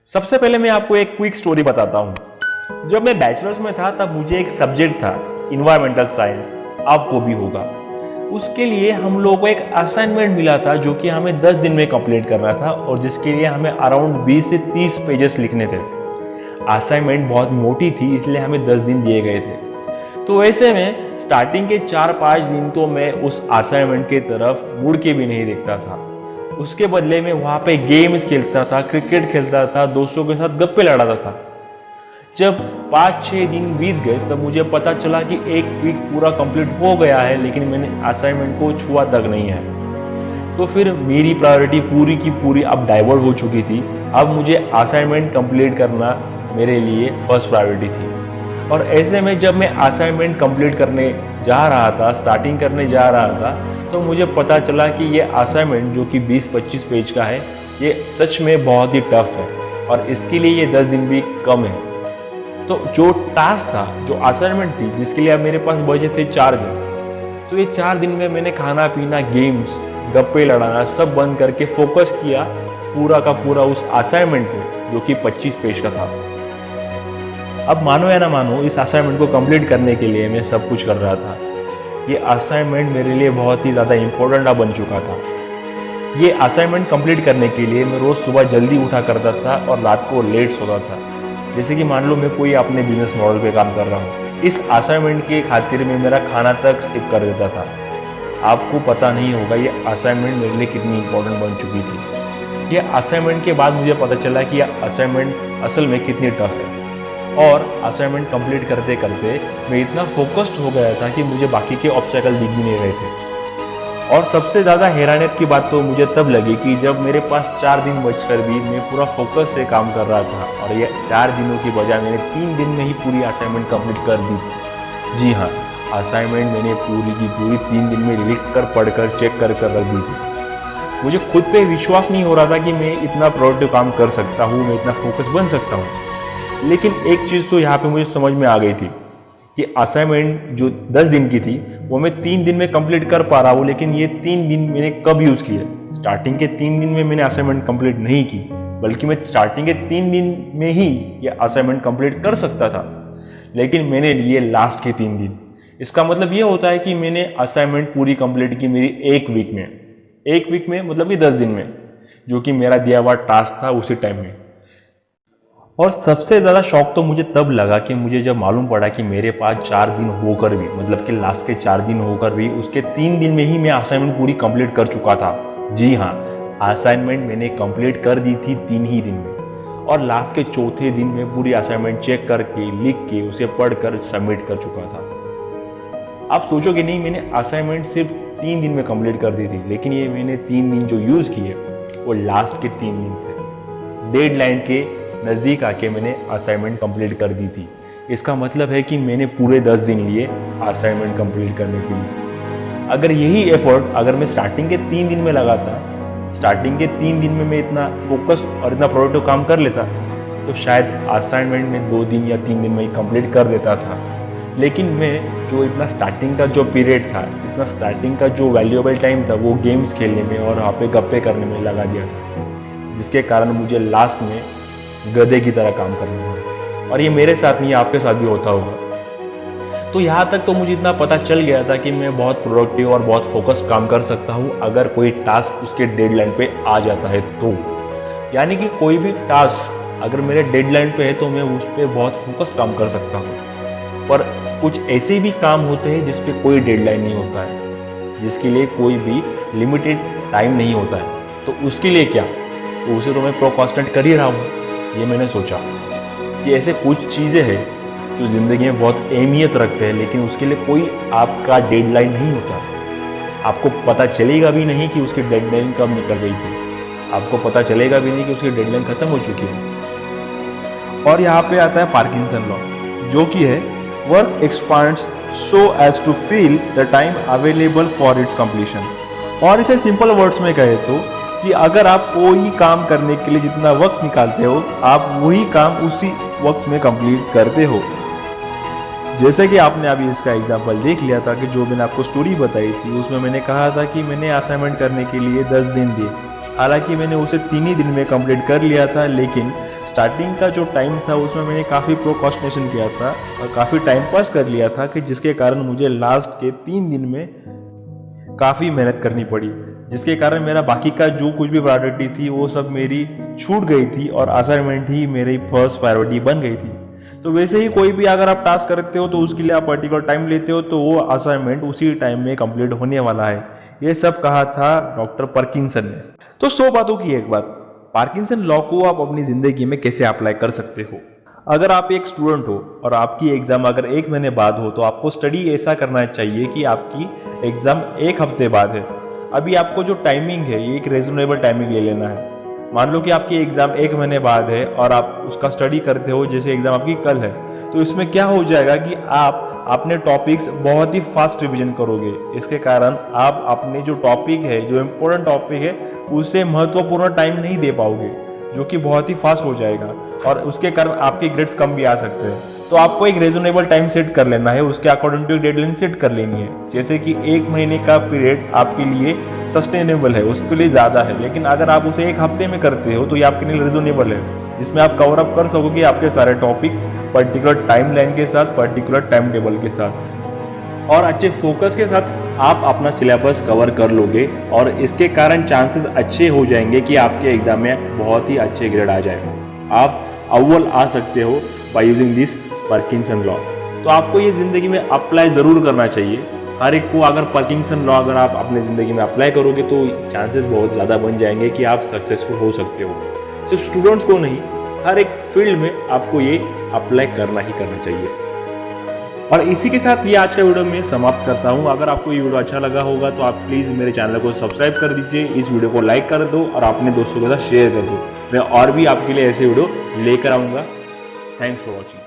सबसे पहले मैं आपको एक क्विक स्टोरी बताता हूँ। जब मैं बैचलर्स में था तब मुझे एक सब्जेक्ट था इन्वायरमेंटल साइंस, आपको भी होगा। उसके लिए हम लोगों को एक असाइनमेंट मिला था जो कि हमें 10 दिन में कंप्लीट करना था और जिसके लिए हमें अराउंड 20 से 30 पेजेस लिखने थे। असाइनमेंट बहुत मोटी थी इसलिए हमें 10 दिन दिए गए थे। तो ऐसे में स्टार्टिंग के 4-5 दिन तो मैं उस असाइनमेंट की तरफ मुड़ के भी नहीं देखता था। उसके बदले में वहाँ पे गेम्स खेलता था, क्रिकेट खेलता था, दोस्तों के साथ गप्पे लड़ाता था। जब 5-6 दिन बीत गए तब मुझे पता चला कि एक वीक पूरा कंप्लीट हो गया है लेकिन मैंने असाइनमेंट को छुआ तक नहीं है। तो फिर मेरी प्रायोरिटी पूरी की पूरी अब डाइवर्ट हो चुकी थी। अब मुझे असाइनमेंट कंप्लीट करना मेरे लिए फर्स्ट प्रायोरिटी थी। और ऐसे में जब मैं असाइनमेंट कंप्लीट करने जा रहा था, स्टार्टिंग करने जा रहा था, तो मुझे पता चला कि ये असाइनमेंट जो कि 20-25 पेज का है, ये सच में बहुत ही टफ है और इसके लिए ये 10 दिन भी कम है। तो जो टास्क था, जो असाइनमेंट थी, जिसके लिए अब मेरे पास बचे थे 4 दिन, तो ये 4 दिन में मैंने खाना पीना, गेम्स, गप्पे लड़ाना सब बंद करके फोकस किया पूरा का पूरा उस असाइनमेंट पे जो कि 25 पेज का था। अब मानो या ना मानो, इस असाइनमेंट को कंप्लीट करने के लिए मैं सब कुछ कर रहा था। ये असाइनमेंट मेरे लिए बहुत ही ज़्यादा इम्पोर्टेंट बन चुका था। ये असाइनमेंट कंप्लीट करने के लिए मैं रोज़ सुबह जल्दी उठा करता था और रात को लेट सोता था। जैसे कि मान लो मैं कोई अपने बिजनेस मॉडल पे काम कर रहा हूँ, इस असाइनमेंट के खातिर मैं मेरा खाना तक स्किप कर देता था। आपको पता नहीं होगा ये असाइनमेंट मेरे लिए कितनी इंपॉर्टेंट बन चुकी थी। ये असाइनमेंट के बाद मुझे पता चला कि यह असाइनमेंट असल में कितनी टफ है। और असाइनमेंट कंप्लीट करते करते मैं इतना फोकस्ड हो गया था कि मुझे बाकी के ऑब्स्टेकल दिख भी नहीं रहे थे। और सबसे ज़्यादा हैरानियत की बात तो मुझे तब लगी कि जब मेरे पास 4 दिन बचकर भी मैं पूरा फोकस से काम कर रहा था और ये 4 दिनों की बजाय मैंने 3 दिन में ही पूरी असाइनमेंट कंप्लीट कर दी। जी हाँ, असाइनमेंट मैंने पूरी की पूरी 3 दिन में लिख कर, पढ़ कर, चेक कर कर रख दी थी। मुझे खुद पे विश्वास नहीं हो रहा था कि मैं इतना प्रोडक्टिव काम कर सकता हूँ, मैं इतना फोकस बन सकता हूँ। लेकिन एक चीज़ तो यहाँ पे मुझे समझ में आ गई थी कि असाइनमेंट जो 10 दिन की थी वो मैं 3 दिन में कंप्लीट कर पा रहा हूँ, लेकिन ये 3 दिन मैंने कब यूज़ किए? स्टार्टिंग के 3 दिन में मैंने असाइनमेंट कंप्लीट नहीं की, बल्कि मैं स्टार्टिंग के 3 दिन में ही ये असाइनमेंट कंप्लीट कर सकता था, लेकिन मैंने लिए लास्ट के 3 दिन। इसका मतलब ये होता है कि मैंने असाइनमेंट पूरी कंप्लीट की मेरी एक वीक में मतलब कि 10 दिन में, जो कि मेरा दिया हुआ टास्क था उसी टाइम में। और सबसे ज़्यादा शौक तो मुझे तब लगा कि मुझे जब मालूम पड़ा कि मेरे पास 4 दिन होकर भी, मतलब कि लास्ट के 4 दिन होकर भी, उसके 3 दिन में ही मैं असाइनमेंट पूरी कंप्लीट कर चुका था। जी हाँ, असाइनमेंट मैंने कंप्लीट कर दी थी 3 ही दिन में और लास्ट के चौथे दिन में पूरी असाइनमेंट चेक करके, लिख के, उसे पढ़कर सबमिट कर चुका था। आप सोचोगे नहीं, मैंने असाइनमेंट सिर्फ 3 दिन में कंप्लीट कर दी थी, लेकिन ये मैंने 3 दिन जो यूज़ किए वो लास्ट के 3 दिन थे। डेडलाइन के नज़दीक आके मैंने असाइनमेंट कंप्लीट कर दी थी। इसका मतलब है कि मैंने पूरे 10 दिन लिए असाइनमेंट कंप्लीट करने के लिए। अगर यही एफर्ट अगर मैं स्टार्टिंग के 3 दिन में लगाता, स्टार्टिंग के 3 दिन में मैं इतना फोकस और इतना प्रोडक्टिव काम कर लेता, तो शायद असाइनमेंट में 2 दिन या 3 दिन में ही कंप्लीट कर देता था। लेकिन मैं जो इतना स्टार्टिंग का जो पीरियड था, इतना स्टार्टिंग का जो वैल्यूएबल टाइम था, वो गेम्स खेलने में और वहाँ पे गप्पे करने में लगा दिया था, जिसके कारण मुझे लास्ट में गधे की तरह काम करना है। और ये मेरे साथ नहीं, आपके साथ भी होता होगा। तो यहाँ तक तो मुझे इतना पता चल गया था कि मैं बहुत प्रोडक्टिव और बहुत फोकस काम कर सकता हूँ अगर कोई टास्क उसके डेडलाइन पे आ जाता है तो। यानी कि कोई भी टास्क अगर मेरे डेडलाइन पे है तो मैं उस पर बहुत फोकस काम कर सकता हूँ। पर कुछ ऐसे भी काम होते हैं जिस पे कोई डेडलाइन नहीं होता है, जिसके लिए कोई भी लिमिटेड टाइम नहीं होता है। तो उसके लिए क्या, तो उसे तो मैं प्रोक्रास्टिनेट कर ही रहा हूँ। ये मैंने सोचा कि ऐसे कुछ चीज़ें हैं जो ज़िंदगी में बहुत अहमियत रखते हैं, लेकिन उसके लिए कोई आपका डेडलाइन नहीं होता। आपको पता चलेगा भी नहीं कि उसकी डेडलाइन कब निकल गई थी, आपको पता चलेगा भी नहीं कि उसकी डेडलाइन ख़त्म हो चुकी है। और यहाँ पे आता है पार्किंसन लॉ, जो कि है work expands so as to fill the time available for its completion. और इसे सिंपल वर्ड्स में कहे तो कि अगर आप कोई काम करने के लिए जितना वक्त निकालते हो, आप वही काम उसी वक्त में कंप्लीट करते हो। जैसे कि आपने अभी इसका एग्जांपल देख लिया था कि जो मैंने आपको स्टोरी बताई थी, उसमें मैंने कहा था कि मैंने असाइनमेंट करने के लिए 10 दिन दिए। हालांकि मैंने उसे 3 ही दिन में कंप्लीट कर लिया था, लेकिन स्टार्टिंग का जो टाइम था उसमें मैंने काफ़ी प्रोक्रास्टिनेशन किया था और काफ़ी टाइम पास कर लिया था कि जिसके कारण मुझे लास्ट के 3 दिन में काफ़ी मेहनत करनी पड़ी, जिसके कारण मेरा बाकी का जो कुछ भी प्रायोरिटी थी वो सब मेरी छूट गई थी और असाइनमेंट ही मेरी फर्स्ट प्रायोरिटी बन गई थी। तो वैसे ही कोई भी अगर आप टास्क करते हो तो उसके लिए आप पर्टिकुलर टाइम लेते हो तो वो असाइनमेंट उसी टाइम में कंप्लीट होने वाला है। ये सब कहा था डॉक्टर पार्किंसन ने। तो 100 बातों की एक बात, पार्किंसन लॉ को आप अपनी ज़िंदगी में कैसे अप्लाई कर सकते हो। अगर आप एक स्टूडेंट हो और आपकी एग्ज़ाम अगर 1 महीने बाद हो तो आपको स्टडी ऐसा करना चाहिए कि आपकी एग्ज़ाम 1 हफ्ते बाद है। अभी आपको जो टाइमिंग है ये एक रीजनेबल टाइमिंग ले लेना है। मान लो कि आपकी एग्ज़ाम 1 महीने बाद है और आप उसका स्टडी करते हो, जैसे एग्ज़ाम आपकी कल है, तो इसमें क्या हो जाएगा कि आप अपने टॉपिक्स बहुत ही फास्ट रिवीजन करोगे। इसके कारण आप अपने जो टॉपिक है, जो इम्पोर्टेंट टॉपिक है, उसे महत्वपूर्ण टाइम नहीं दे पाओगे, जो कि बहुत ही फास्ट हो जाएगा और उसके कारण आपके ग्रेड्स कम भी आ सकते हैं। तो आपको एक रीजनेबल टाइम सेट कर लेना है, उसके अकॉर्डिंग टू डेडलाइन सेट कर लेनी है। जैसे कि 1 महीने का पीरियड आपके लिए सस्टेनेबल है, उसके लिए ज़्यादा है, लेकिन अगर आप उसे 1 हफ्ते में करते हो तो ये आपके लिए रीजनेबल है, जिसमें आप कवर अप कर सकोगे आपके सारे टॉपिक पर्टिकुलर टाइम लाइन के साथ, पर्टिकुलर टाइम टेबल के साथ, और अच्छे फोकस के साथ आप अपना सिलेबस कवर कर लोगे और इसके कारण चांसेस अच्छे हो जाएंगे कि आपके एग्जाम में बहुत ही अच्छे ग्रेड आ जाएगा। आप अव्वल आ सकते हो by using this Parkinson law. तो आपको ये ज़िंदगी में अप्लाई ज़रूर करना चाहिए। हर एक को अगर पार्किंसन लॉ अगर आप अपने ज़िंदगी में अप्लाई करोगे तो चांसेस बहुत ज़्यादा बन जाएंगे कि आप सक्सेसफुल हो सकते हो। सिर्फ स्टूडेंट्स को नहीं, हर एक फील्ड में आपको ये अप्लाई करना ही करना चाहिए। और इसी के साथ ये आज का वीडियो मैं समाप्त करता हूँ। अगर आपको ये वीडियो अच्छा लगा होगा तो आप प्लीज़ मेरे चैनल को सब्सक्राइब कर दीजिए, इस वीडियो को लाइक कर दो और अपने दोस्तों के साथ शेयर कर दो। मैं और भी आपके लिए ऐसे वीडियो लेकर आऊँगा। Thanks for watching.